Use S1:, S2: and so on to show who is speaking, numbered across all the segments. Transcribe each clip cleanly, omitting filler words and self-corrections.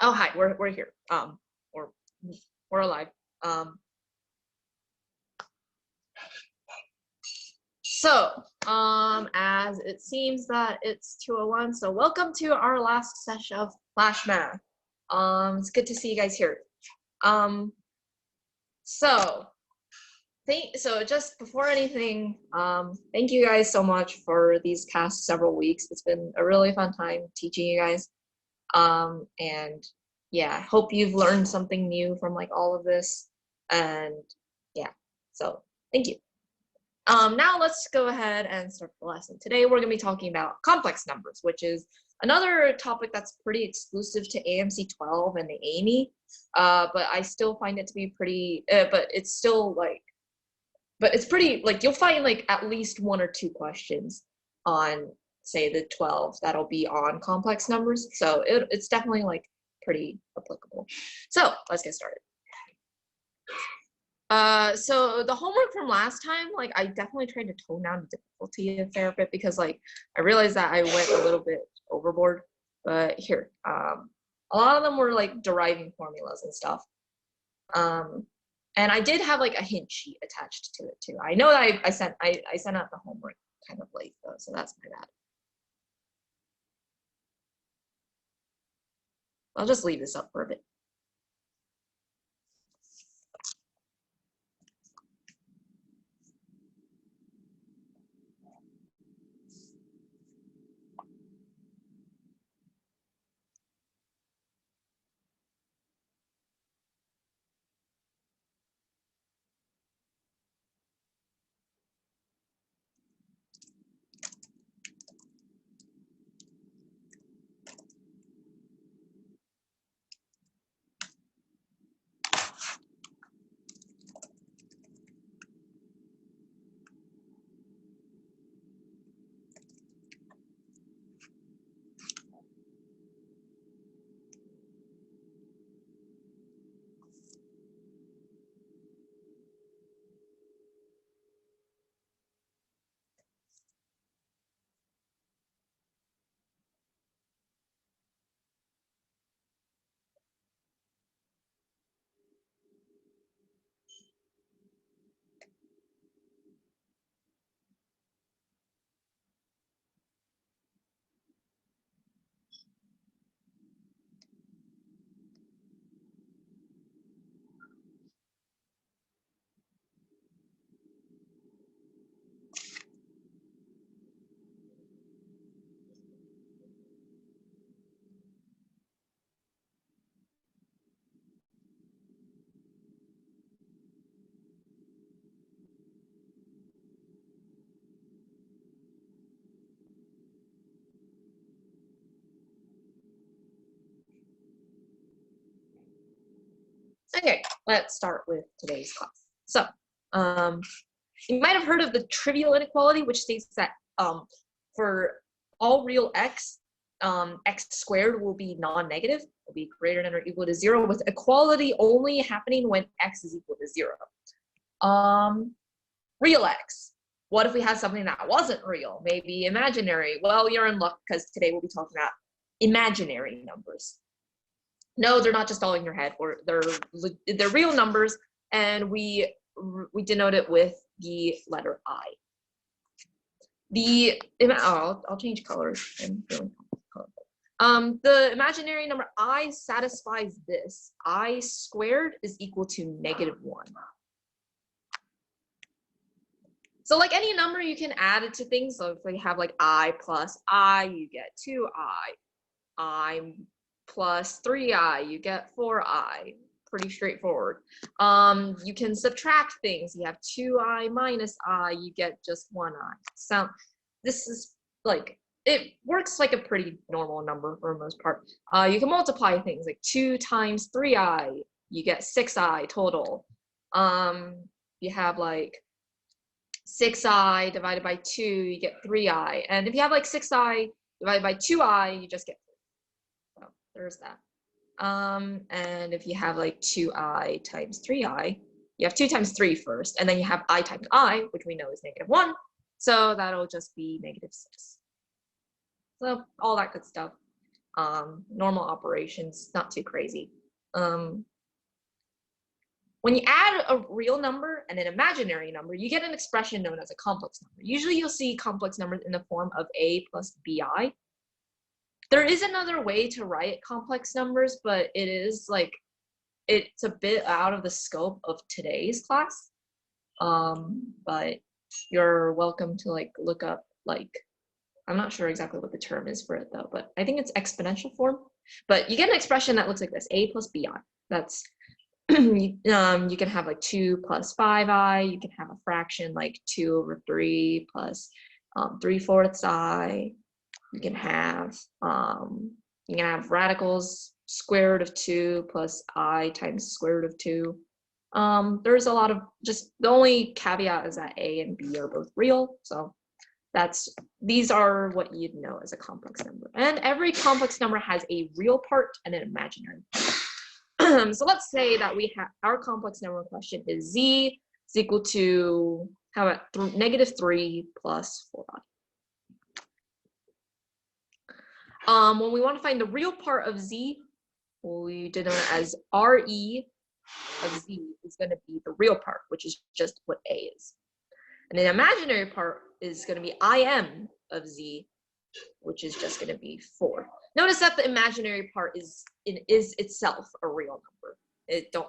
S1: Oh, hi, we're here. We're alive. As it seems that it's 2:01, so welcome to our last session of Flashmath. It's good to see you guys here. So just before anything, thank you guys so much for these past several weeks. It's been a really fun time teaching you guys. And yeah, hope you've learned something new from like all of this. And yeah, so thank you. Now let's go ahead and start the lesson. Today we're going to be talking about complex numbers, which is another topic that's pretty exclusive to AMC12 and the AME. But I still find it to be pretty, but it's pretty, like, you'll find like at least 1 or 2 questions on, say, the 12 that'll be on complex numbers. So it's definitely like pretty applicable. So let's get started. So the homework from last time, like, I definitely tried to tone down the difficulty a fair bit because like I realized that I went a little bit overboard. But here, a lot of them were like deriving formulas and stuff. And I did have like a hint sheet attached to it too. I know that I sent out the homework kind of late though, so that's my bad. I'll just leave this up for a bit. Okay, let's start with today's class. So, you might have heard of the trivial inequality, which states that for all real x, x squared will be non-negative, will be greater than or equal to 0, with equality only happening when x is equal to 0. Real x. What if we had something that wasn't real, maybe imaginary? Well, you're in luck because today we'll be talking about imaginary numbers. No, they're not just all in your head. They're real numbers, and we denote it with the letter I. I'll change colors. I'm feeling colorful. The imaginary number I satisfies this. I squared is equal to -1. So like any number, you can add it to things. So if we have like I plus I, you get 2I. I plus 3i, you get 4i. Pretty straightforward. You can subtract things. You have 2i minus I, you get just 1i. So this is like, it works like a pretty normal number for the most part. You can multiply things like 2 times 3i, you get 6i total. You have like 6i divided by 2, you get 3i. And if you have like 6i divided by 2i, you just get 3. So there's that. And if you have like 2i times 3i, you have 2 times 3 first, and then you have I times I, which we know is -1. So that'll just be -6. So all that good stuff. Normal operations, not too crazy. When you add a real number and an imaginary number, you get an expression known as a complex number. Usually you'll see complex numbers in the form of a plus bi. There is another way to write complex numbers, but it is like, it's a bit out of the scope of today's class. But you're welcome to like look up, like, I'm not sure exactly what the term is for it though, but I think it's exponential form. But you get an expression that looks like this, a plus bi. That's you can have like 2 plus 5i. You can have a fraction like 2 over 3 plus 3/4 i. You can have radicals, square root of 2 plus I times square root of 2. There's a lot of, just the only caveat is that a and b are both real. So these are what you'd know as a complex number. And every complex number has a real part and an imaginary part. So let's say that we have our complex number question is z is equal to, how about -3 plus 4i. When we want to find the real part of z, we denote it as re of z is going to be the real part, which is just what a is. And the imaginary part is going to be im of z, which is just going to be 4. Notice that the imaginary part is itself a real number.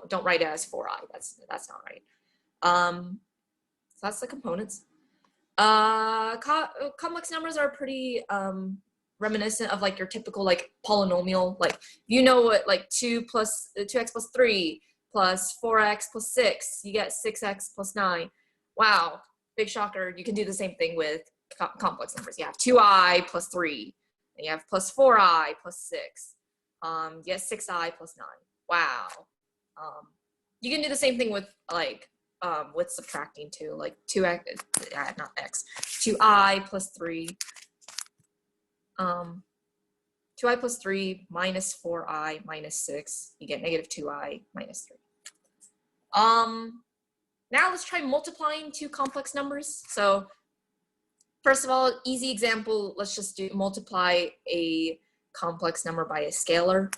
S1: Don't write it as 4i. That's not right. So that's the components. Complex numbers are pretty reminiscent of like your typical like polynomial. Like, you know what, like 2x plus 3 plus 4x plus 6, you get 6x plus 9. Wow, big shocker. You can do the same thing with complex numbers. You have 2i plus 3, and you have plus 4i plus 6. You get 6i plus 9. Wow. You can do the same thing with like with subtracting too, like 2i plus 3. 2i plus 3 minus 4i minus 6, you get -2i minus 3. Now let's try multiplying two complex numbers. So first of all, easy example, let's just multiply a complex number by a scalar,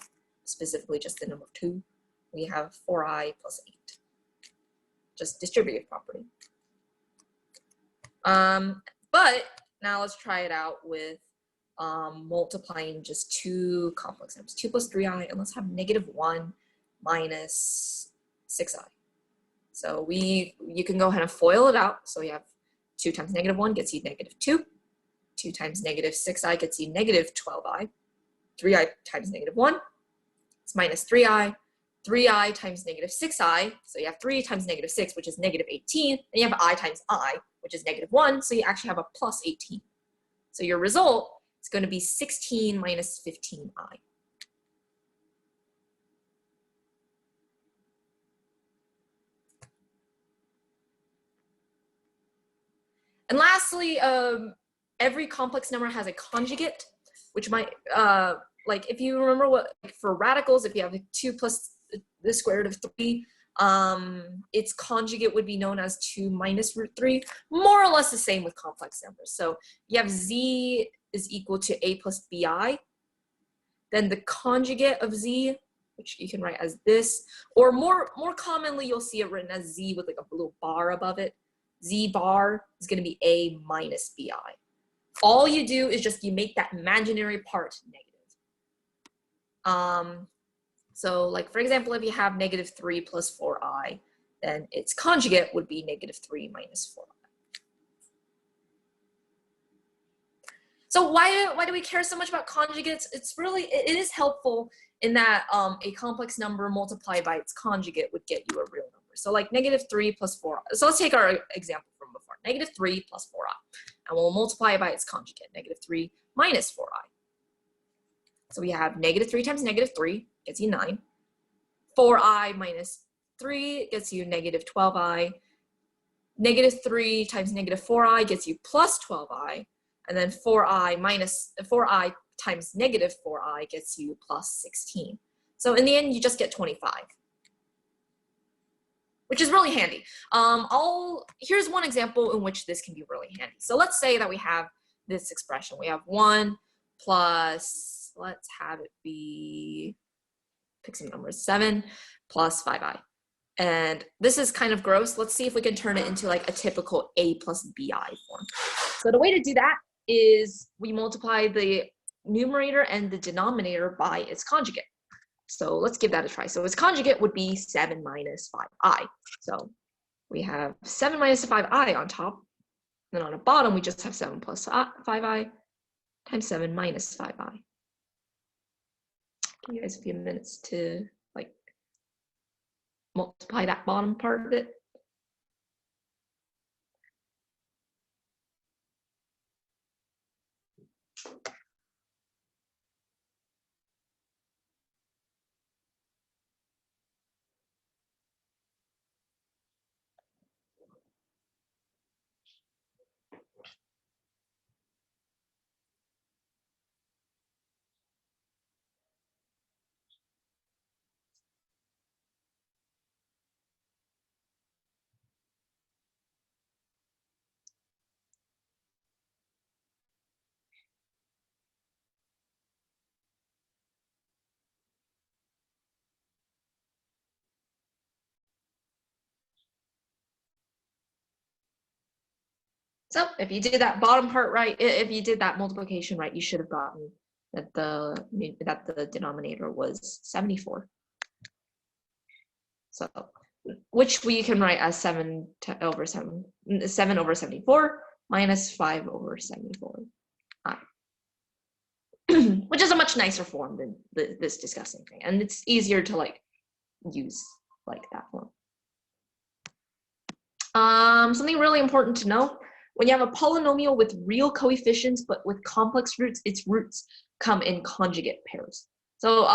S1: specifically just the number 2. We have 4i plus 8, just distributive property. But now let's try it out with multiplying just two complex numbers, 2 plus 3i, and let's have -1 minus 6i. So you can go ahead and FOIL it out. So we have 2 times -1 gets you -2. 2 times -6i gets you -12i. 3i times -1 is minus 3i. 3i times -6i, so you have 3 times -6, which is -18. And you have I times I, which is -1, so you actually have a plus 18. So your result is going to be 16 minus 15i. And lastly, every complex number has a conjugate, which might, like if you remember what, like for radicals, if you have 2 plus the square root of 3, its conjugate would be known as 2 minus root 3, more or less the same with complex numbers. So you have z is equal to a plus bi, then the conjugate of z, which you can write as this, or more commonly you'll see it written as z with like a little bar above it. Z bar is going to be a minus bi. All you do is just you make that imaginary part negative. So like for example, if you have -3 plus 4i, then its conjugate would be -3 minus 4i. So why do we care so much about conjugates? It's really, it is helpful in that a complex number multiplied by its conjugate would get you a real number. So like -3 plus 4i. So let's take our example from before, -3 plus 4i. And we'll multiply it by its conjugate, -3 minus 4i. So we have -3 times -3 gets you 9. 4i minus 3 gets you -12i. -3 times -4i gets you plus 12i. And then 4i times -4i gets you plus 16. So in the end, you just get 25, which is really handy. Here's one example in which this can be really handy. So let's say that we have this expression. We have 1 plus this. Let's have it be, pick some numbers, 7 plus 5i. And this is kind of gross. Let's see if we can turn it into like a typical a plus bi form. So the way to do that is we multiply the numerator and the denominator by its conjugate. So let's give that a try. So its conjugate would be 7 minus 5i. So we have 7 minus 5i on top. Then on the bottom, we just have 7 plus 5i times 7 minus 5i. Give you guys a few minutes to like multiply that bottom part of it. So if you did that bottom part right, if you did that multiplication right, you should have gotten that the denominator was 74. So, which we can write as 7 over 74 minus 5 over 74, which is a much nicer form than this discussing thing, and it's easier to like use like that form. Something really important to know. When you have a polynomial with real coefficients but with complex roots, its roots come in conjugate pairs. So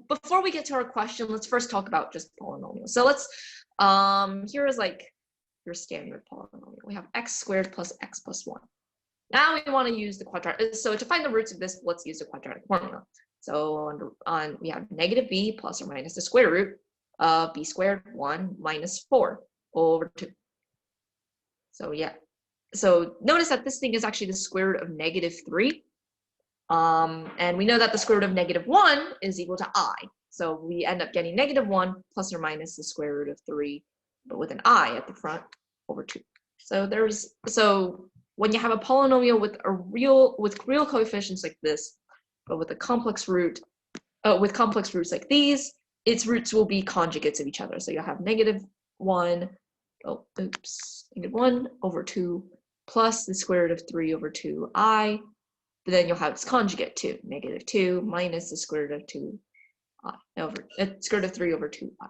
S1: before we get to our question, let's first talk about just polynomials. So let's, here is like your standard polynomial. We have x squared plus x plus 1. Now we want to use the quadratic. So to find the roots of this, let's use the quadratic formula. So we have negative b plus or minus the square root of b squared 1 minus 4 over 2. So yeah. So notice that this thing is actually the square root of negative 3. And we know that the square root of negative 1 is equal to I. So we end up getting negative 1 plus or minus the square root of 3, but with an I at the front over 2. So when you have a polynomial with real coefficients like this, but with a complex root, with complex roots like these, its roots will be conjugates of each other. So you'll have negative 1 over 2 plus the square root of 3 over 2i, but then you'll have its conjugate 2, negative 2 minus the square root of 2i over square root of 3 over 2i.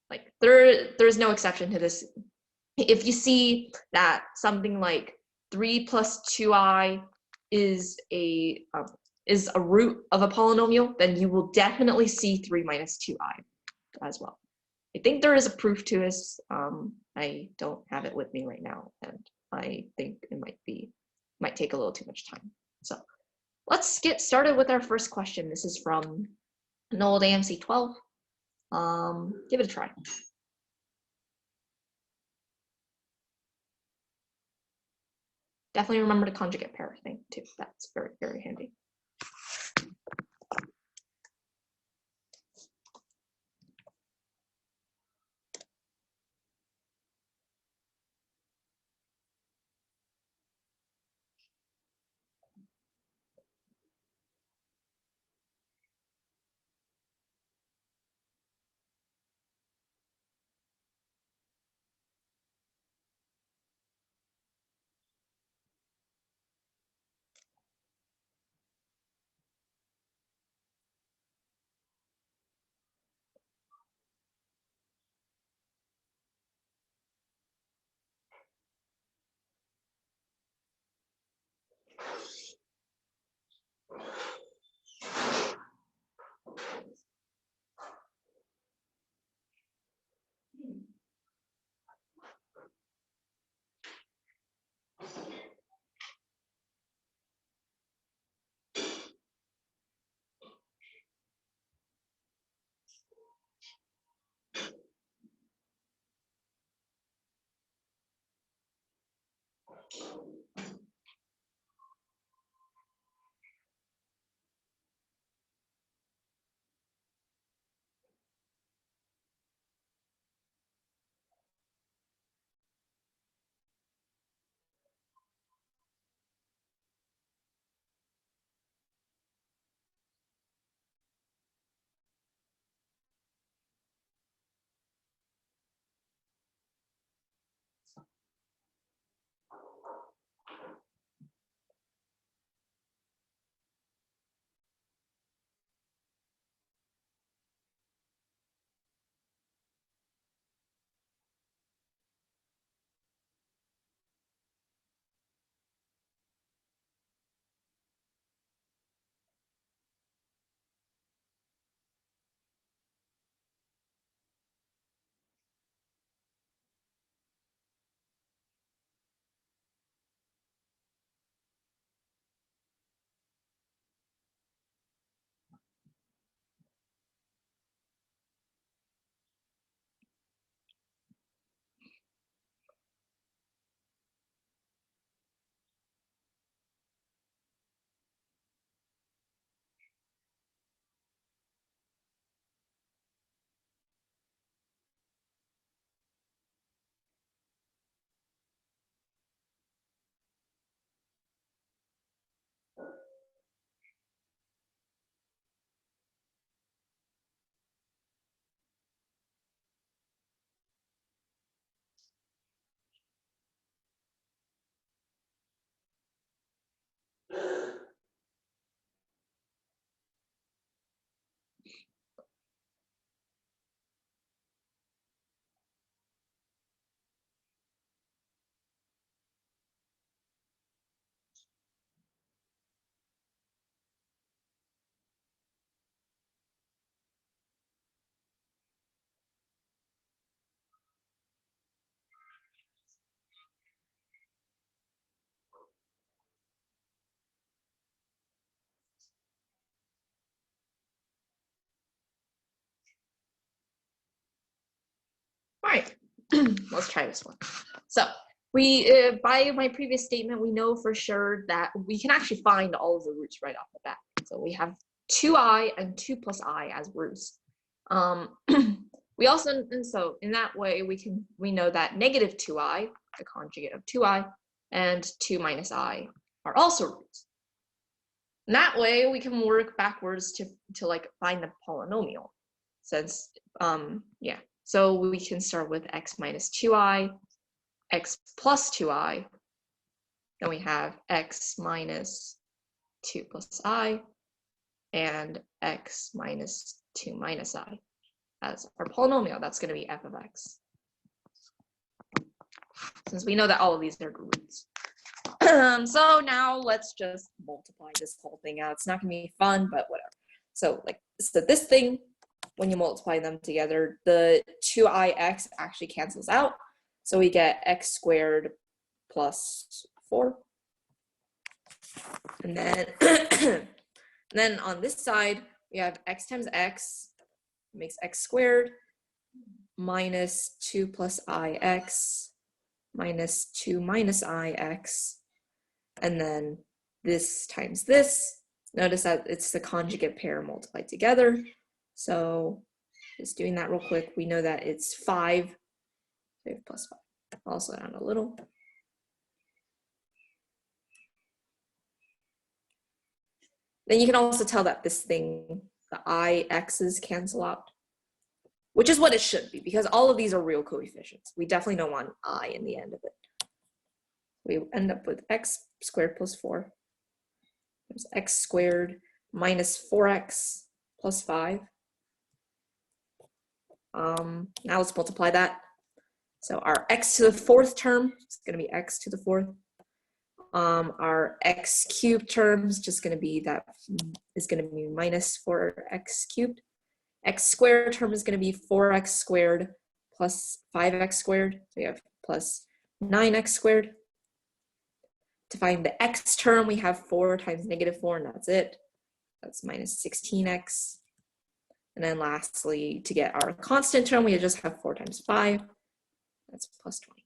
S1: Like there's no exception to this. If you see that something like 3 plus 2i is a root of a polynomial, then you will definitely see 3 minus 2i as well. I think there is a proof to this. I don't have it with me right now, and I think it might take a little too much time. So let's get started with our first question. This is from an old AMC12. Give it a try. Definitely remember the conjugate pair thing too. That's very, very handy. All right, let's try this one. So we, by my previous statement, we know for sure that we can actually find all of the roots right off the bat. So we have 2i and 2 plus I as roots. We also, and so in that way, we know that negative 2i, the conjugate of 2i, and 2 minus I are also roots. And that way, we can work backwards to like find the polynomial. Since, yeah. So we can start with x minus 2i, x plus 2i, then we have x minus 2 plus I, and x minus 2 minus I as our polynomial. That's going to be f of x. Since we know that all of these are roots. So now let's just multiply this whole thing out. It's not going to be fun, but whatever. So this thing, when you multiply them together, the 2ix actually cancels out. So we get x squared plus 4. And then, then on this side, we have x times x makes x squared minus 2 plus ix minus 2 minus ix. And then this times this. Notice that it's the conjugate pair multiplied together. So just doing that real quick, we know that it's 5 plus 5. I'll slow down a little. Then you can also tell that this thing, the ix's cancel out, which is what it should be, because all of these are real coefficients. We definitely don't want I in the end of it. We end up with x squared plus 4. There's x squared minus 4x plus 5. Now let's multiply that. So our x to the 4th term is going to be x to the 4th. Our x cubed term is just going to be minus 4x cubed. X squared term is going to be 4x squared plus 5x squared. So we have plus 9x squared. To find the x term, we have 4 times negative 4, and that's it. That's minus 16x. And then lastly, to get our constant term, we just have 4 times 5. That's plus 20.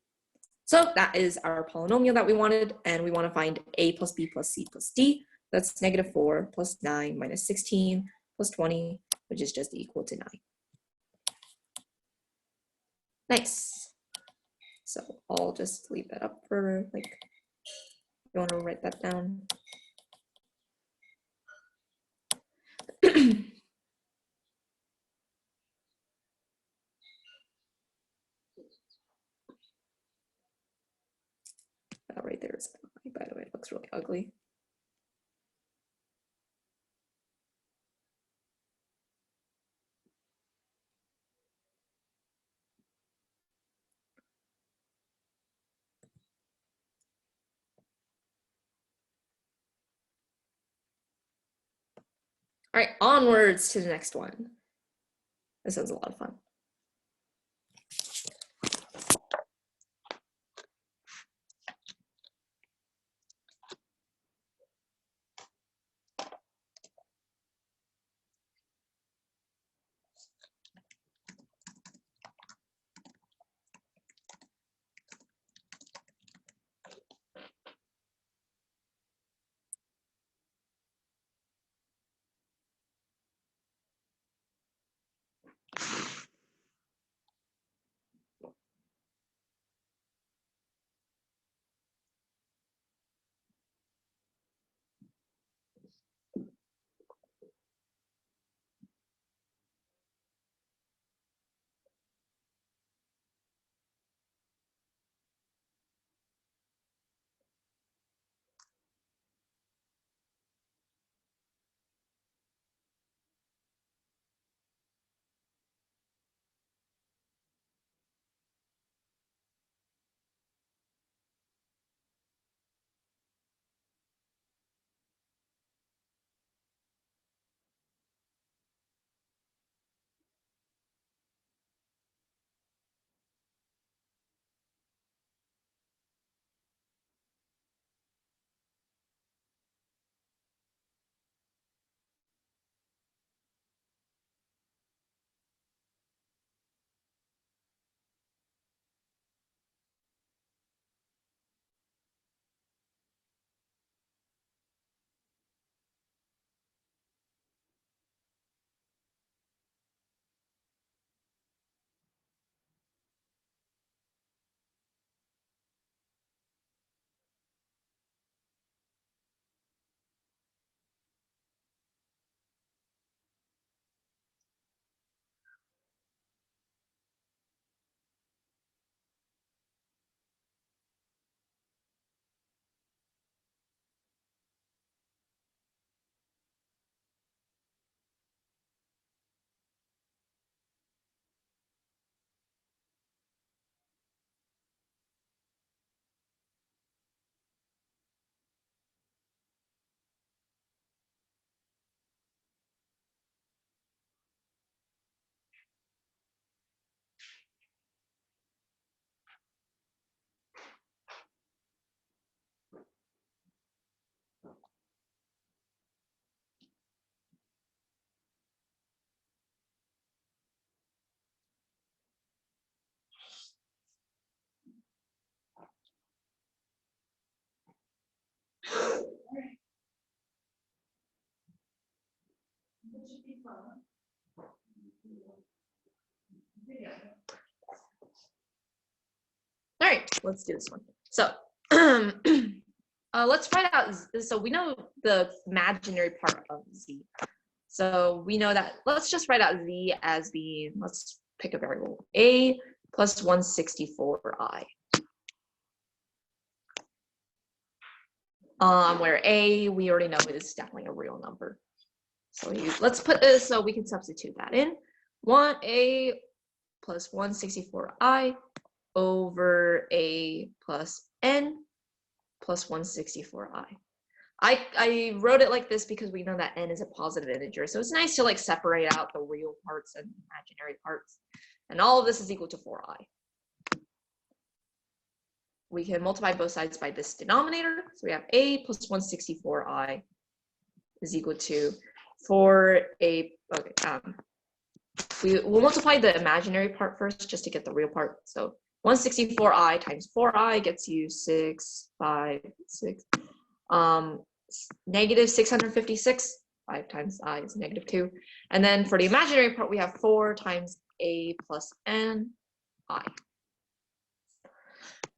S1: So that is our polynomial that we wanted, and we want to find a plus b plus c plus d. That's negative 4 plus 9 minus 16 plus 20, which is just equal to 9. Nice. So I'll just leave that up for you want to write that down. That right there is, by the way, it looks really ugly. All right, onwards to the next one. This one's a lot of fun. All right, let's do this one. So let's write out, so we know the imaginary part of z. So we know that, let's just write out z as being, let's pick a variable, a plus 164i. Where a, we already know is definitely a real number. So let's put this, so we can substitute that in. 1a plus 164i over a plus n plus 164i. I wrote it like this because we know that n is a positive integer. So it's nice to like separate out the real parts and imaginary parts. And all of this is equal to 4i. We can multiply both sides by this denominator. So we have a plus 164i is equal to 4a, okay, we'll multiply the imaginary part first just to get the real part. So 164i times 4i gets you 656. Negative 656. 5 times I is negative 2. And then for the imaginary part, we have 4 times a plus n I.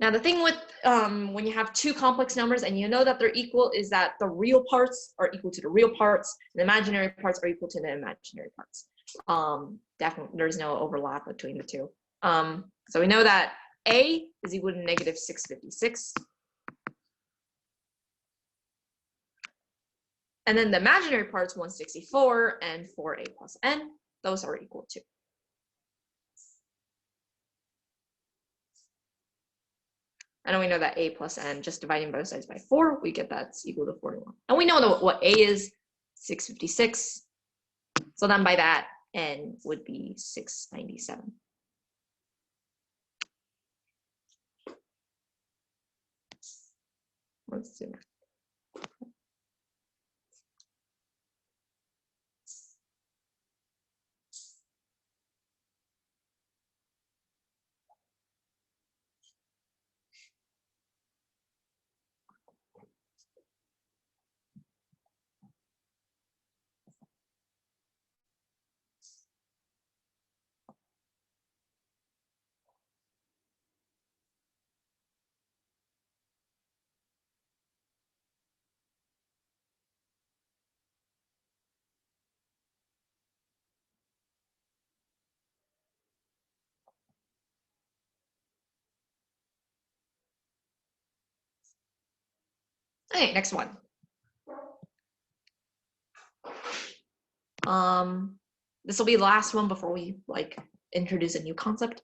S1: Now the thing with when you have two complex numbers and you know that they're equal is that the real parts are equal to the real parts, and the imaginary parts are equal to the imaginary parts. Definitely, there's no overlap between the two. So we know that a is equal to negative 656. And then the imaginary parts, 164 and 4a plus n, those are equal to. And we know that a plus n, just dividing both sides by 4, we get that's equal to 41. And we know what a is, 656. So then by that, n would be 697. Let's do that. Okay, next one. This will be the last one before we like introduce a new concept.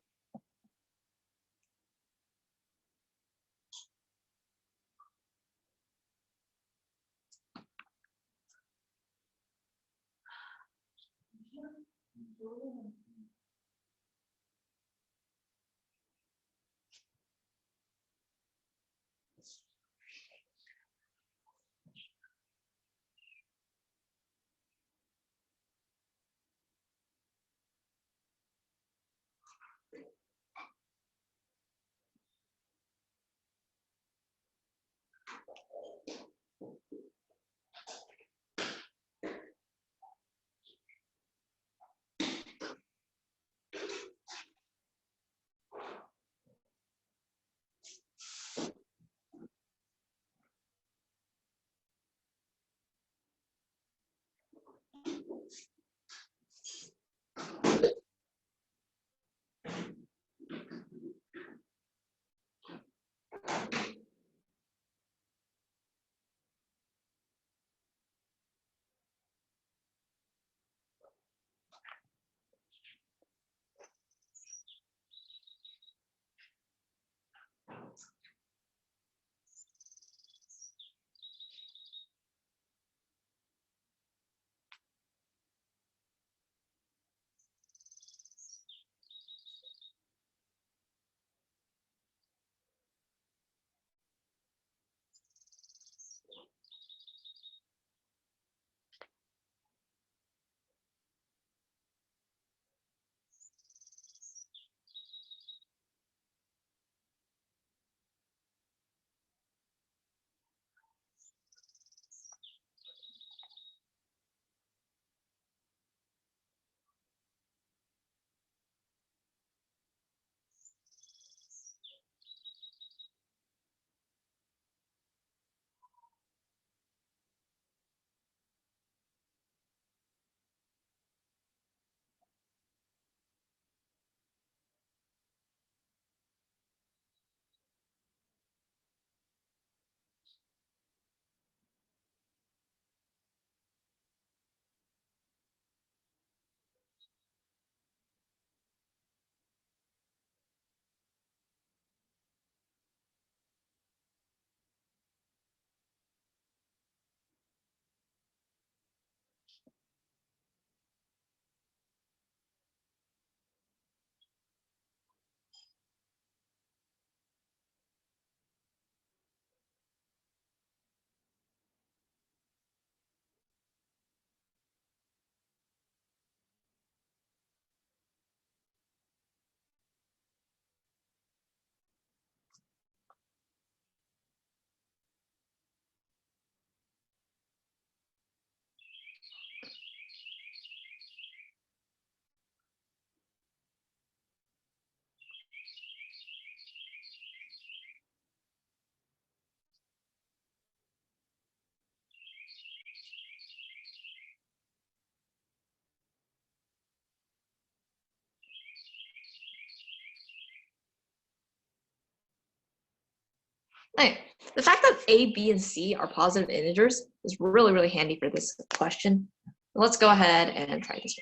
S1: Okay. The fact that A, B, and C are positive integers is really, really handy for this question. Let's go ahead and try this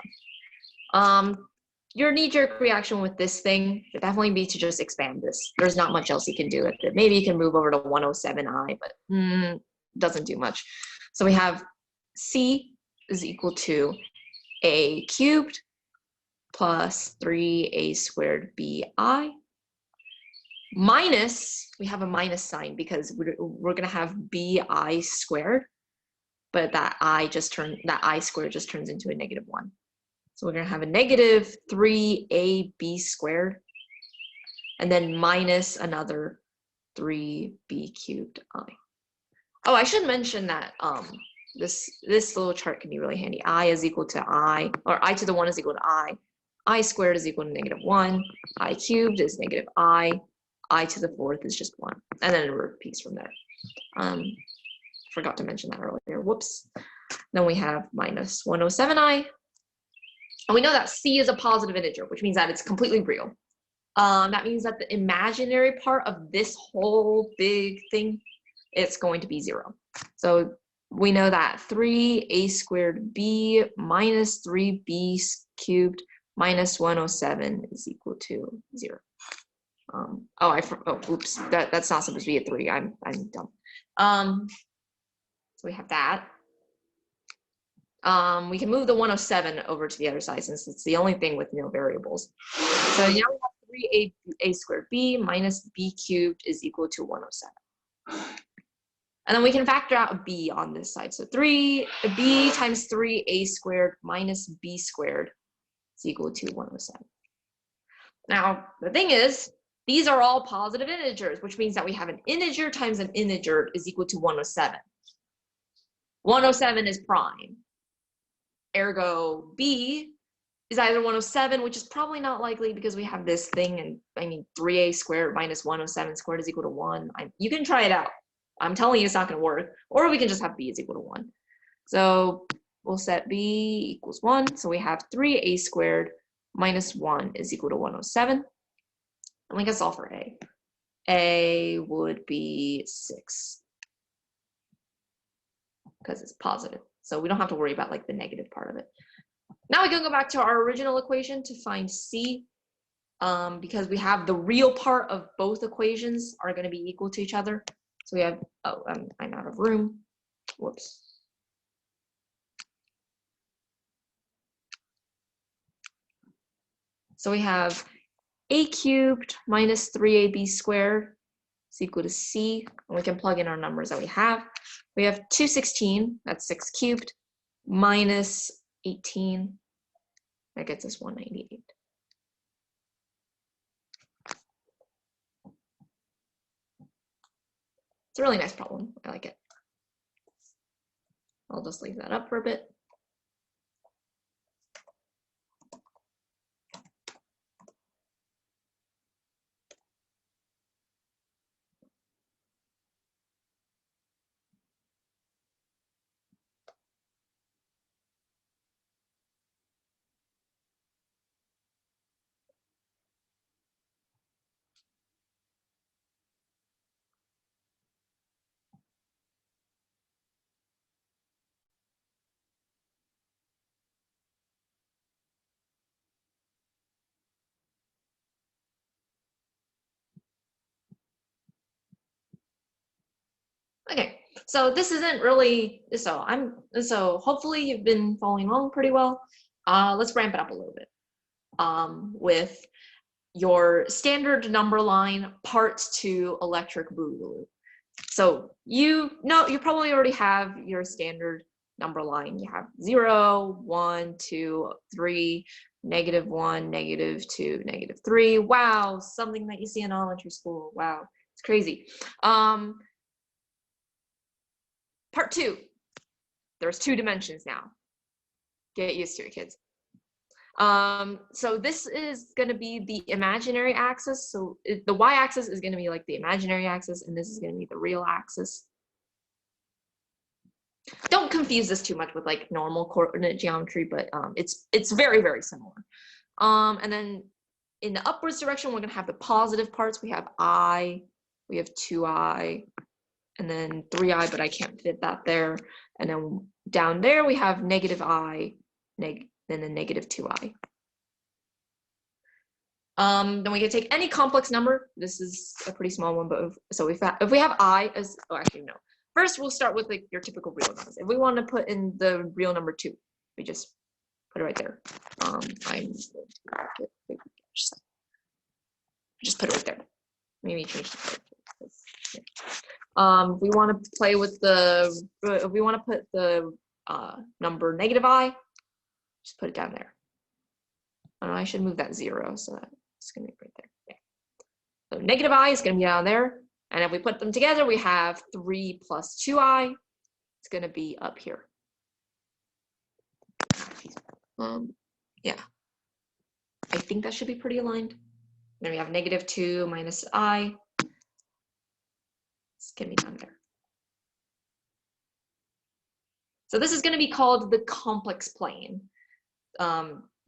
S1: one. Your knee-jerk reaction with this thing should definitely be to just expand this. There's not much else you can do with it. Maybe you can move over to 107i, but doesn't do much. So we have C is equal to A cubed plus 3a squared bi minus, we have a minus sign because we're going to have bi squared, but that I squared just turns into a -1. So we're going to have a negative 3ab squared and then minus another 3b cubed I. Oh, I should mention that this little chart can be really handy. I is equal to I, or I to the 1 is equal to I squared is equal to -1, I cubed is I to the 4th is just 1, and then it repeats from there. Forgot to mention that earlier, whoops. Then we have minus 107i, and we know that C is a positive integer, which means that it's completely real. That means that the imaginary part of this whole big thing, it's going to be 0. So we know that 3a squared b minus 3b cubed minus 107 is equal to 0. Oops, that's not supposed to be a 3. I'm dumb. So we have that. We can move the 107 over to the other side since it's the only thing with no variables. So now we have 3a squared b minus b cubed is equal to 107. And then we can factor out a b on this side. So b times 3a squared minus b squared is equal to 107. Now, the thing is, these are all positive integers, which means that we have an integer times an integer is equal to 107. 107 is prime. Ergo, b is either 107, which is probably not likely because we have this thing, and I mean 3a squared minus 107 squared is equal to 1. You can try it out. I'm telling you it's not going to work. Or we can just have b is equal to 1. So we'll set b equals 1. So we have 3a squared minus 1 is equal to 107. And we can solve for a. A would be 6 because it's positive. So we don't have to worry about like the negative part of it. Now we can go back to our original equation to find C, because we have the real part of both equations are going to be equal to each other. So we have, I'm out of room. Whoops. So we have a cubed minus 3ab squared is equal to C, and we can plug in our numbers that we have. We have 216, that's 6 cubed, minus 18, that gets us 198. It's a really nice problem, I like it. I'll just leave that up for a bit. Okay, so this isn't really, so hopefully you've been following along pretty well. Let's ramp it up a little bit with your standard number line parts to electric boogaloo. So you probably already have your standard number line. You have 0, 1, 2, 3, -1, -2, -3. Wow, something that you see in elementary school. Wow, it's crazy. Part 2, there's 2 dimensions now. Get used to it, kids. So this is going to be the imaginary axis. So the y-axis is going to be like the imaginary axis, and this is going to be the real axis. Don't confuse this too much with like normal coordinate geometry, but it's very, very similar. And then in the upwards direction, we're going to have the positive parts. We have I we have 2i, and then 3i, but I can't fit that there. And then down there we have negative I, and then negative 2i. Then we can take any complex number. This is a pretty small one, but so if we have I as, oh, actually no. First, we'll start with like your typical real numbers. If we want to put in the real number 2, we just put it right there. I'm going to just put it right there. Maybe change the color. We want to play with the, if we want to put the number negative I, just put it down there. I should move that 0, so that's going to be right there. Yeah. So negative I is going to be down there. And if we put them together, we have 3 plus 2i. It's going to be up here. Yeah. I think that should be pretty aligned. Then we have negative 2 minus I. It's going to be down there. So this is going to be called the complex plane.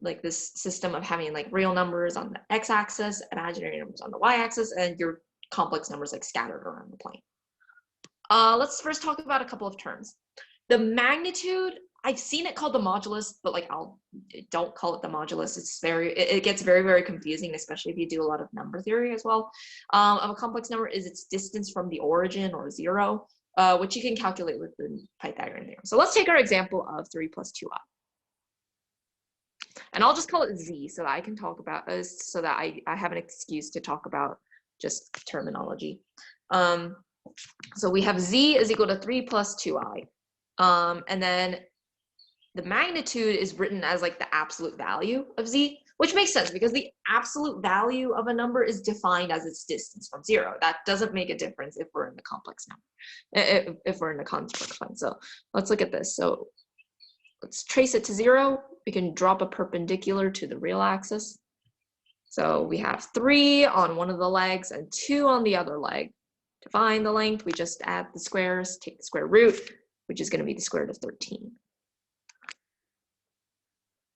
S1: Like this system of having like real numbers on the x-axis, imaginary numbers on the y-axis, and your complex numbers like scattered around the plane. Let's first talk about a couple of terms. The magnitude, I've seen it called the modulus, but like don't call it the modulus. It gets very, very confusing, especially if you do a lot of number theory as well. Of a complex number is its distance from the origin, or 0, which you can calculate with the Pythagorean theorem. So let's take our example of 3 plus 2i. And I'll just call it z, so that I can talk about, so that I have an excuse to talk about just terminology. So we have z is equal to 3 plus 2i. And then the magnitude is written as like the absolute value of z, which makes sense because the absolute value of a number is defined as its distance from 0. That doesn't make a difference if we're in the complex number, if we're in the complex one. So let's look at this. So let's trace it to 0. We can drop a perpendicular to the real axis. So we have 3 on one of the legs and 2 on the other leg. To find the length, we just add the squares, take the square root, which is going to be the square root of 13.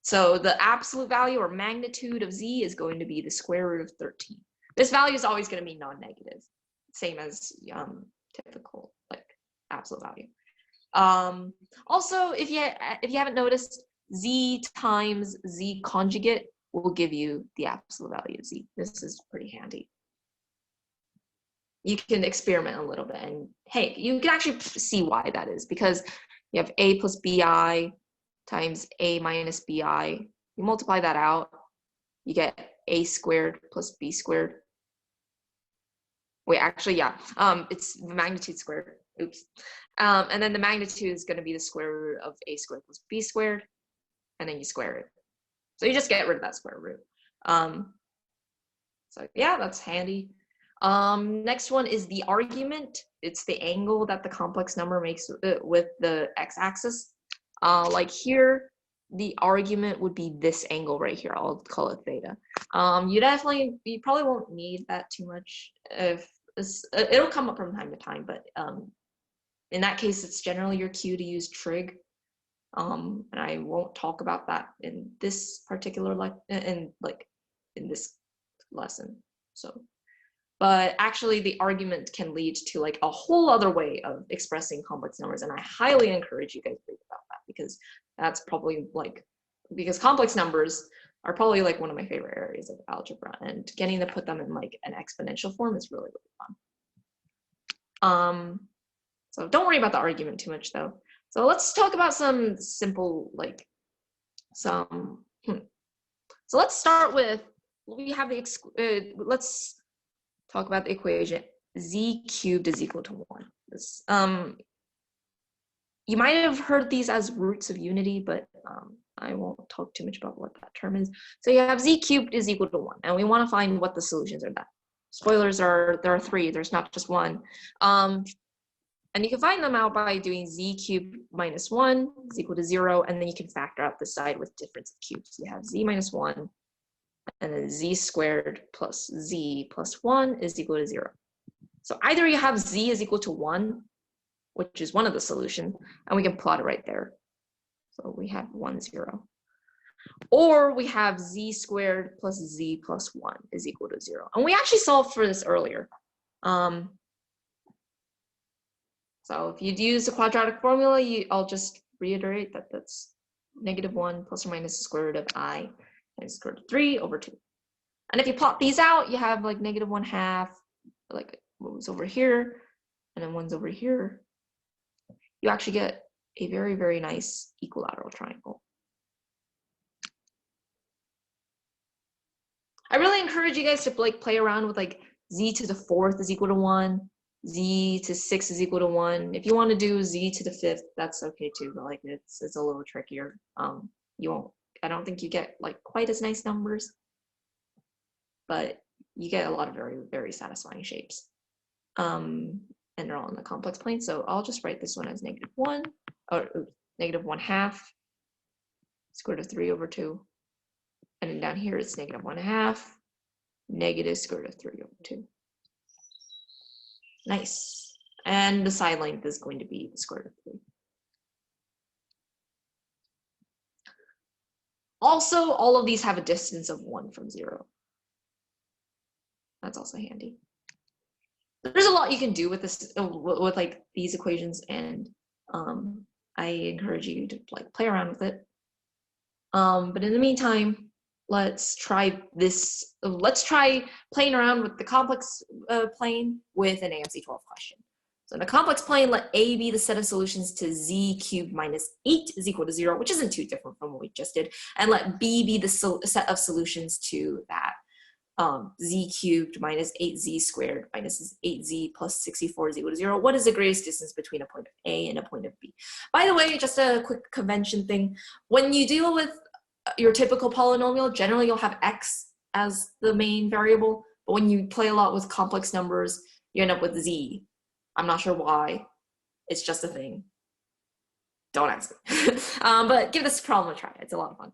S1: So the absolute value or magnitude of z is going to be the square root of 13. This value is always going to be non-negative, same as typical like absolute value. Also, if you haven't noticed, z times z conjugate will give you the absolute value of z. This is pretty handy. You can experiment a little bit, and hey, you can actually see why that is, because you have a plus bi times a minus bi. You multiply that out, you get a squared plus b squared. Wait, actually, yeah, it's the magnitude squared. Oops. And then the magnitude is going to be the square root of a squared plus b squared, and then you square it. So you just get rid of that square root. So yeah, that's handy. Next one is the argument. It's the angle that the complex number makes with the x-axis. Like here, the argument would be this angle right here. I'll call it theta. You probably won't need that too much. If it'll come up from time to time, but in that case, it's generally your cue to use trig. And I won't talk about that in this particular in this lesson. So, but actually, the argument can lead to like a whole other way of expressing complex numbers, and I highly encourage you guys to read about that, because that's probably because complex numbers are probably like one of my favorite areas of algebra, and getting to put them in like an exponential form is really, really fun. So don't worry about the argument too much though. So let's talk about some simple So let's start with, we have let's talk about the equation z cubed is equal to 1. This, you might have heard these as roots of unity, but I won't talk too much about what that term is. So you have z cubed is equal to 1, and we want to find what the solutions are. That spoilers are, there are 3, there's not just 1. And you can find them out by doing z cubed minus 1 is equal to 0, and then you can factor out the side with difference of cubes. You have z minus 1, and then z squared plus z plus 1 is equal to 0. So either you have z is equal to 1, which is one of the solutions, and we can plot it right there. So we have 1, 0. Or we have z squared plus z plus 1 is equal to 0. And we actually solved for this earlier. So if you'd use the quadratic formula, I'll just reiterate that that's -1 plus or minus the square root of I times the square root of 3 over 2. And if you plot these out, you have like -1/2, like what was over here, and then 1's over here. You actually get a very, very nice equilateral triangle. I really encourage you guys to like play around with like z to the 4th is equal to 1, z to 6 is equal to 1. If you want to do z to the 5th, that's okay too, but like it's a little trickier. You won't, I don't think you get like quite as nice numbers, but you get a lot of very, very satisfying shapes. And they're all in the complex plane. So I'll just write this one as -1, or -1/2 square root of 3 over 2. And then down here it's -1/2 negative square root of 3 over 2. Nice. And the side length is going to be the square root of 3. Also, all of these have a distance of 1 from 0. That's also handy. There's a lot you can do with this, with like these equations, and I encourage you to like play around with it. But in the meantime, let's try this. Let's try playing around with the complex plane with an AMC12 question. So in the complex plane, let A be the set of solutions to z cubed minus 8 is equal to 0, which isn't too different from what we just did, and let B be the set of solutions to that z cubed minus 8z squared minus 8z plus 64 is equal to 0. What is the greatest distance between a point of A and a point of B? By the way, just a quick convention thing. When you deal with your typical polynomial, generally you'll have x as the main variable, but when you play a lot with complex numbers, you end up with z. I'm not sure why. It's just a thing. Don't ask me. But give this problem a try. It's a lot of fun.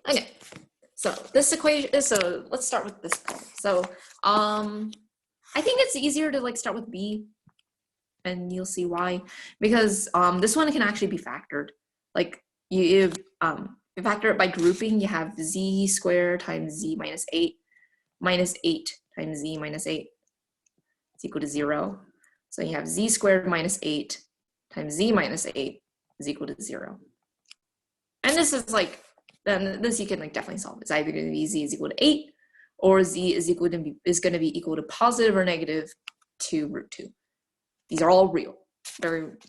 S1: Okay, so this equation, so let's start with this problem. So I think it's easier to like start with B, and you'll see why, because this one can actually be factored. Like you factor it by grouping. You have z squared times z minus 8 times z minus 8 is equal to 0. So you have z squared minus 8 times z minus 8 is equal to 0. And this is like, then this you can like definitely solve. It's either going to be z is equal to 8, or z is going to be equal to positive or negative 2 root 2. These are all real.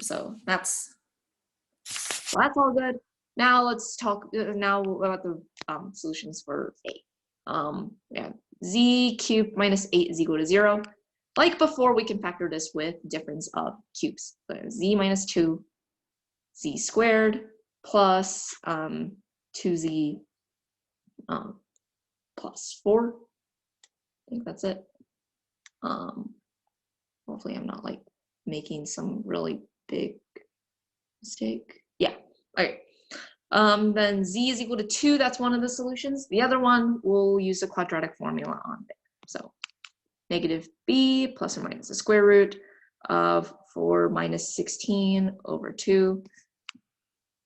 S1: So that's all good. Now let's talk now about the solutions for A. Yeah, z cubed minus 8 is equal to 0. Like before, we can factor this with difference of cubes. So z minus 2, z squared plus 2z plus 4. I think that's it. Hopefully I'm not like making some really big mistake. Yeah, okay. Then z is equal to 2, that's one of the solutions. The other one, we'll use the quadratic formula on there. So negative b plus or minus the square root of 4 minus 16 over 2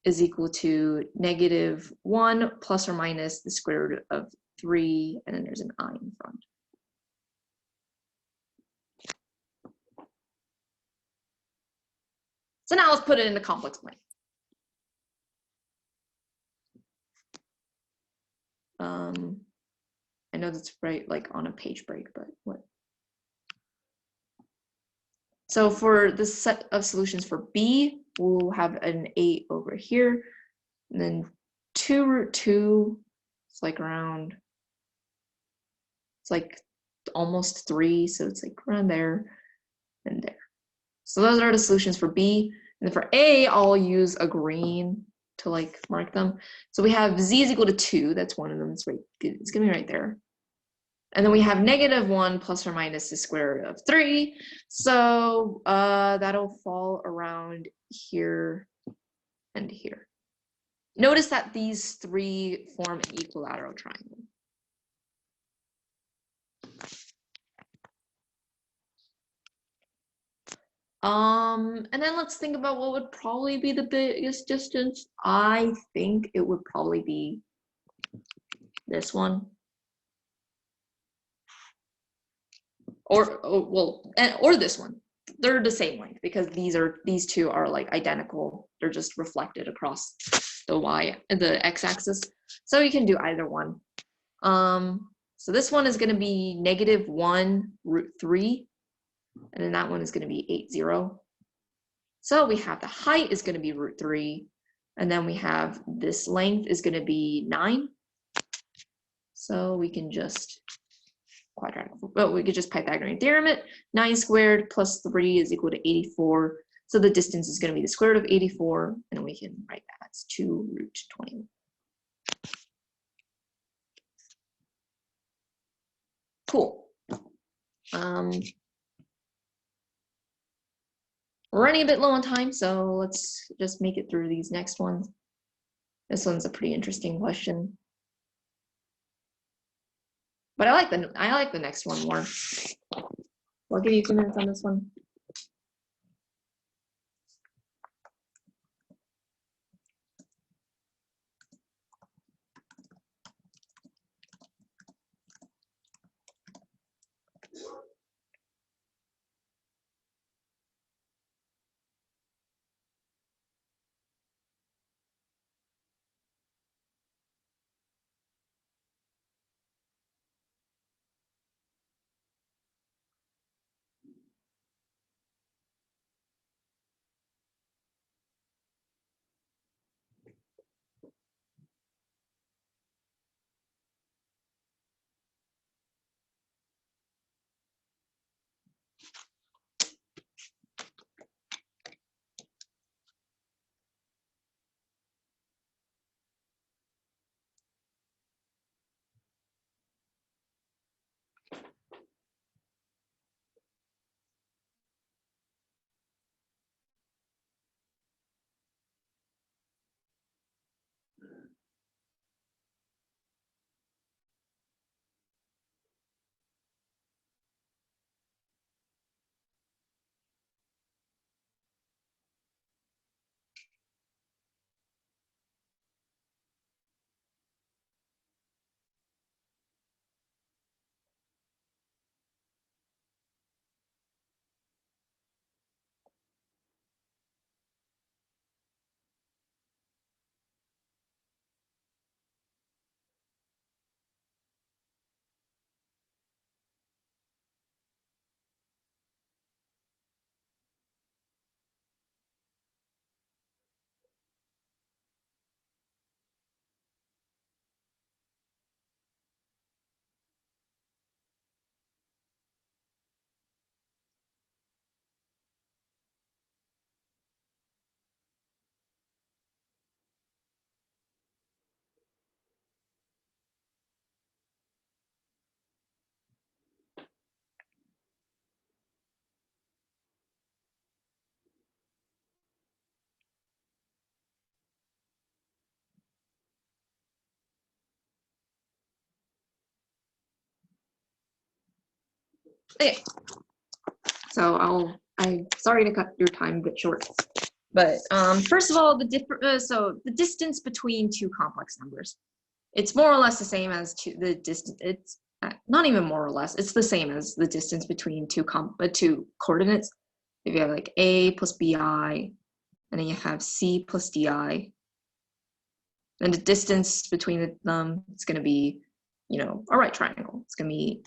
S1: is equal to negative 1 plus or minus the square root of 3, and then there's an I in front. So now let's put it into complex plane. I know that's right, like on a page break, but what? So for this set of solutions for B, we'll have an 8 over here, and then 2 root 2, it's like around, it's like almost 3, so it's like around there and there. So those are the solutions for B. And then for A, I'll use a green to like mark them. So we have z is equal to 2, that's one of them, it's gonna be right there. And then we have negative 1 plus or minus the square root of 3. So that'll fall around here and here. Notice that these three form an equilateral triangle. And then let's think about what would probably be the biggest distance. I think it would probably be this one. Or this one. They're the same length because these two are like identical. They're just reflected across the x-axis. So you can do either one. So this one is going to be negative 1 root 3, and then that one is going to be 8, 0. So we have the height is going to be root 3, and then we have this length is going to be 9. So we can just we could just Pythagorean theorem it. 9 squared plus 3 is equal to 84. So the distance is going to be the square root of 84, and we can write that as 2 root 21. Cool. We're running a bit low on time, so let's just make it through these next ones. This one's a pretty interesting question. But I like the next one more. I'll give you 2 minutes on this one. Okay. So I'm sorry to cut your time a bit short, but first of all, the distance between two complex numbers, it's more or less the same as the distance. It's not even more or less. It's the same as the distance between two coordinates. If you have like a plus bi, and then you have c plus di, then the distance between them is going to be, a right triangle. It's going to be,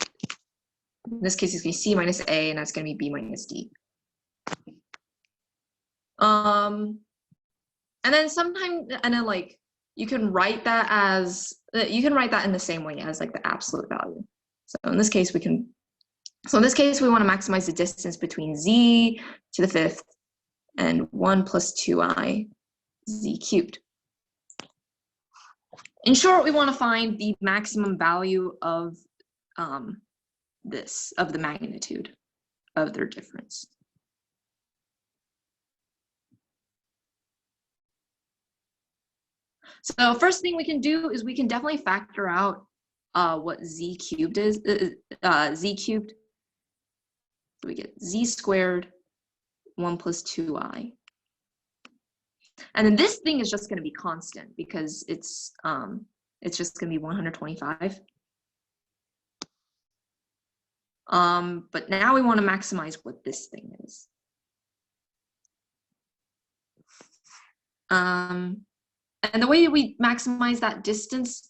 S1: in this case, it's going to be c minus a, and that's going to be b minus d. And then like you can write that in the same way as like the absolute value. So in this case we want to maximize the distance between z to the fifth and 1 plus 2i z cubed. In short, we want to find the maximum value of the magnitude of their difference. So first thing we can do is we can definitely factor out what z cubed is. Z cubed. So we get z squared 1 plus 2i. And then this thing is just going to be constant because it's just going to be 125. But now we want to maximize what this thing is. And the way we maximize that distance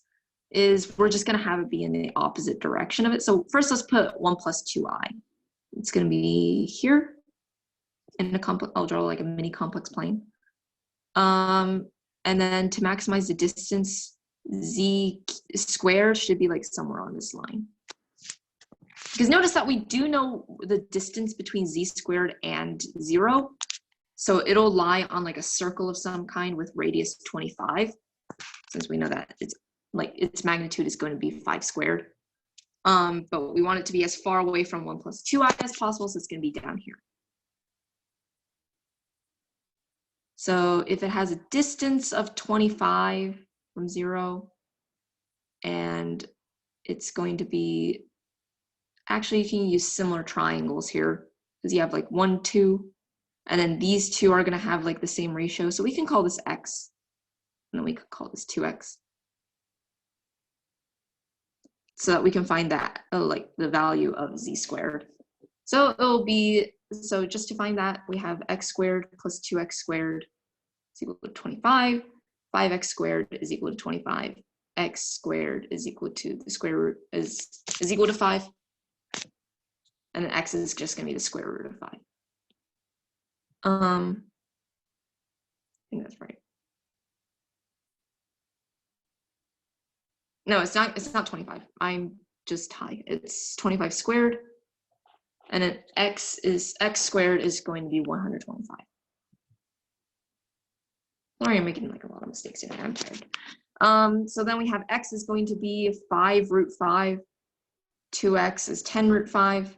S1: is we're just going to have it be in the opposite direction of it. So first, let's put 1 plus 2i. It's going to be here in a complex. I'll draw like a mini complex plane. And then to maximize the distance, z squared should be like somewhere on this line. Because notice that we do know the distance between z squared and 0. So it'll lie on like a circle of some kind with radius 25, since we know that its magnitude is going to be 5 squared. But we want it to be as far away from 1 plus 2i as possible, so it's going to be down here. So if it has a distance of 25 from 0, and it's going to be, actually you can use similar triangles here, because you have like 1, 2, and then these two are going to have like the same ratio. So we can call this x, and then we could call this 2x. So that we can find that, like the value of z squared. So it'll be, so just to find that, we have x squared plus 2x squared is equal to 25. 5x squared is equal to 25. X squared is equal to the square root is equal to 5. And then x is just going to be the square root of 5. I think that's right. No, it's not 25. I'm just high. It's 25 squared. And then x squared is going to be 125. Sorry, I'm making like a lot of mistakes here. I'm tired. So then we have x is going to be 5 root 5. 2x is 10 root 5.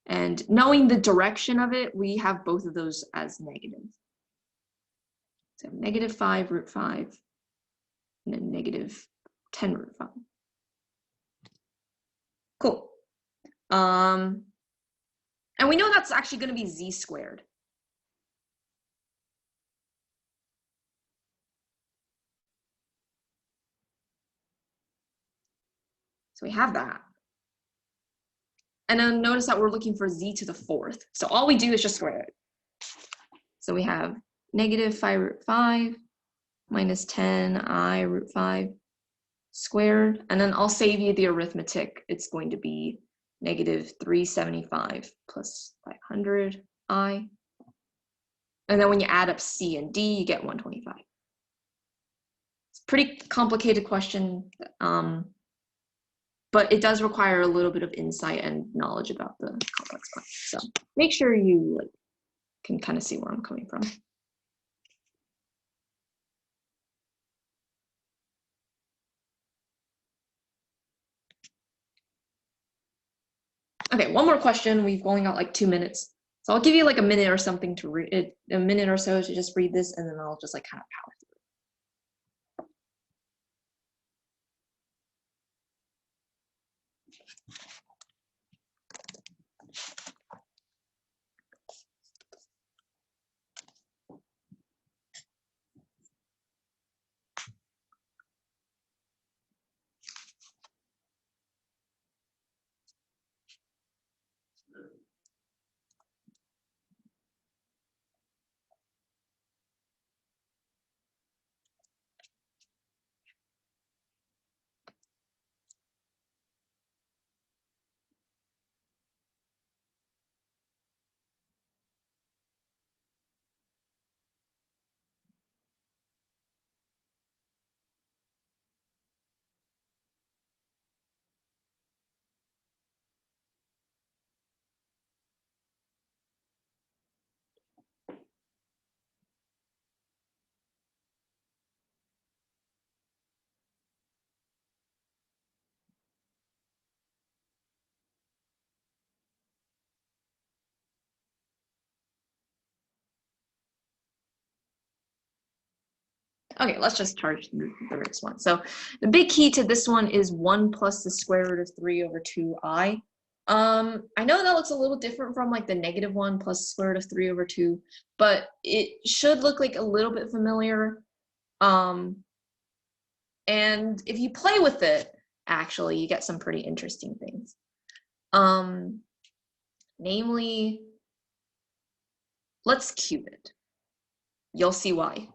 S1: And knowing the direction of it, we have both of those as negative. So negative 5 root 5, and then negative 10 root 5. Cool. And we know that's actually going to be z squared. So we have that. And then notice that we're looking for z to the 4th. So all we do is just square it. So we have negative 5 root 5 minus 10i root 5 squared. And then I'll save you the arithmetic. It's going to be negative 375 plus 500i. And then when you add up c and d, you get 125. It's a pretty complicated question. But it does require a little bit of insight and knowledge about the complex part. So make sure you can kind of see where I'm coming from. Okay, one more question. We've only got like 2 minutes. So I'll give you like a minute or something to read it, a minute or so to just read this, and then I'll just like kind of power through. Okay, let's just charge the next one. So the big key to this one is 1 plus the square root of 3 over 2i. I know that looks a little different from like the -1 plus the square root of 3 over 2, but it should look like a little bit familiar. And if you play with it, actually, you get some pretty interesting things. Namely, let's cube it. You'll see why.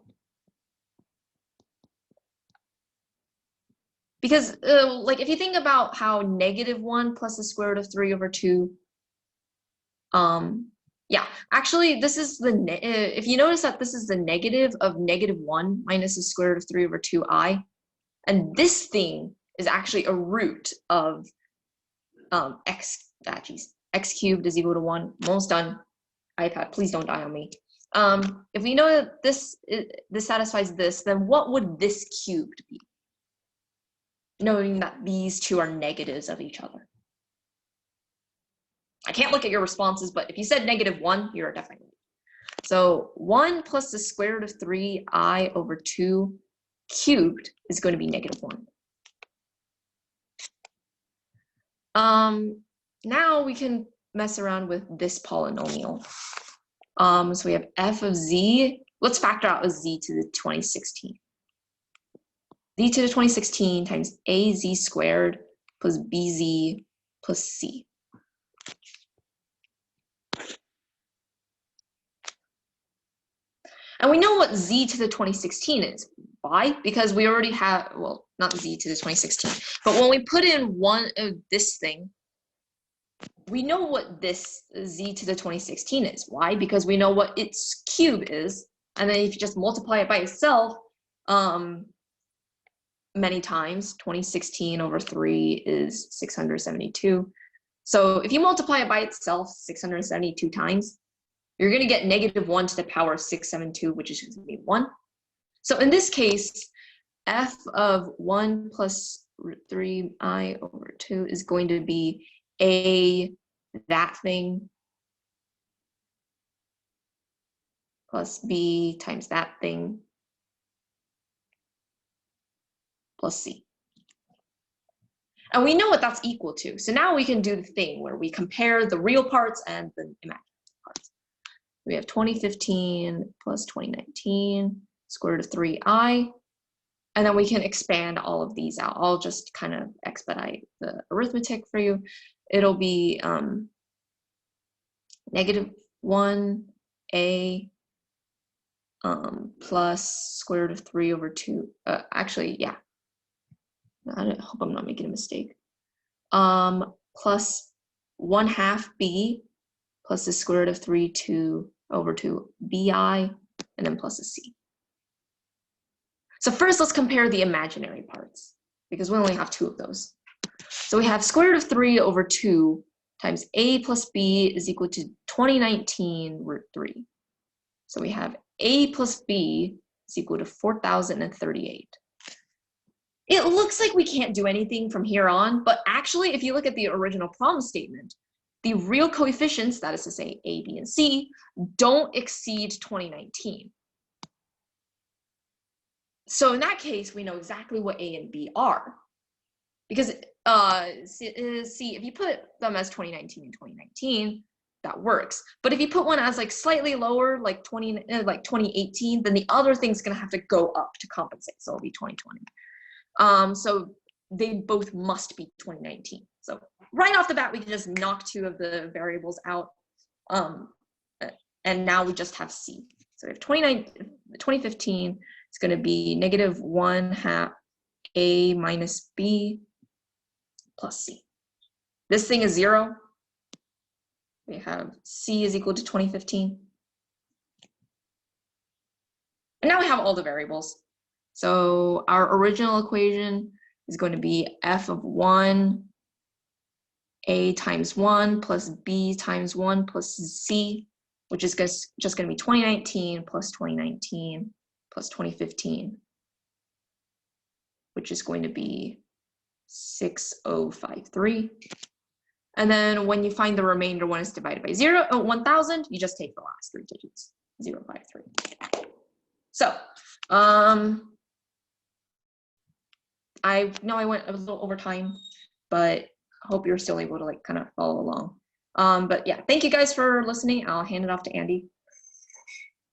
S1: Because like if you think about how -1 plus the square root of 3 over 2, yeah, actually this is the, if you notice that this is the negative of -1 minus the square root of 3 over 2i, and this thing is actually a root of x cubed is equal to 1. I'm almost done. iPad, please don't die on me. If we know that this satisfies this, then what would this cubed be? Noting that these two are negatives of each other. I can't look at your responses, but if you said -1, you're definitely right. So 1 plus the square root of 3i over 2 cubed is going to be -1. Now we can mess around with this polynomial. So we have f of z. Let's factor out a z to the 2016. Z to the 2016 times az squared plus bz plus c. And we know what z to the 2016 is. Why? Because we already have, well, not z to the 2016, but when we put in one of this thing, we know what this z to the 2016 is. Why? Because we know what its cube is. And then if you just multiply it by itself many times, 2016 over 3 is 672. So if you multiply it by itself 672 times, you're going to get -1 to the power of 672, which is going to be 1. So in this case, f of 1 plus 3i over 2 is going to be that thing plus b times that thing plus c. And we know what that's equal to. So now we can do the thing where we compare the real parts and the imaginary parts. We have 2015 plus 2019 square root of 3i. And then we can expand all of these out. I'll just kind of expedite the arithmetic for you. It'll be -1a plus square root of 3 over 2. Actually, yeah. I hope I'm not making a mistake. Plus 1/2 b plus the square root of 3 over 2 bi, and then plus a c. So first, let's compare the imaginary parts, because we only have 2 of those. So we have square root of 3 over 2 times a plus b is equal to 2019 root 3. So we have a plus b is equal to 4,038. It looks like we can't do anything from here on, but actually, if you look at the original problem statement, the real coefficients, that is to say a, b, and c, don't exceed 2019. So in that case, we know exactly what a and b are. Because see, if you put them as 2019 and 2019, that works. But if you put one as like slightly lower, like 2018, then the other thing's gonna have to go up to compensate. So it'll be 2020. So they both must be 2019. So right off the bat, we can just knock 2 of the variables out. And now we just have c. So we have 2015, it's going to be -1/2 a minus b plus c. This thing is 0. We have c is equal to 2015. And now we have all the variables. So our original equation is going to be f of 1, a times 1 plus b times 1 plus c, which is just going to be 2019 plus 2019 plus 2015, which is going to be 6053. And then when you find the remainder when it's divided by 1,000, you just take the last 3 digits, 053. So I know I was a little over time, but hope you're still able to like kind of follow along. But yeah, thank you guys for listening. I'll hand it off to Andy.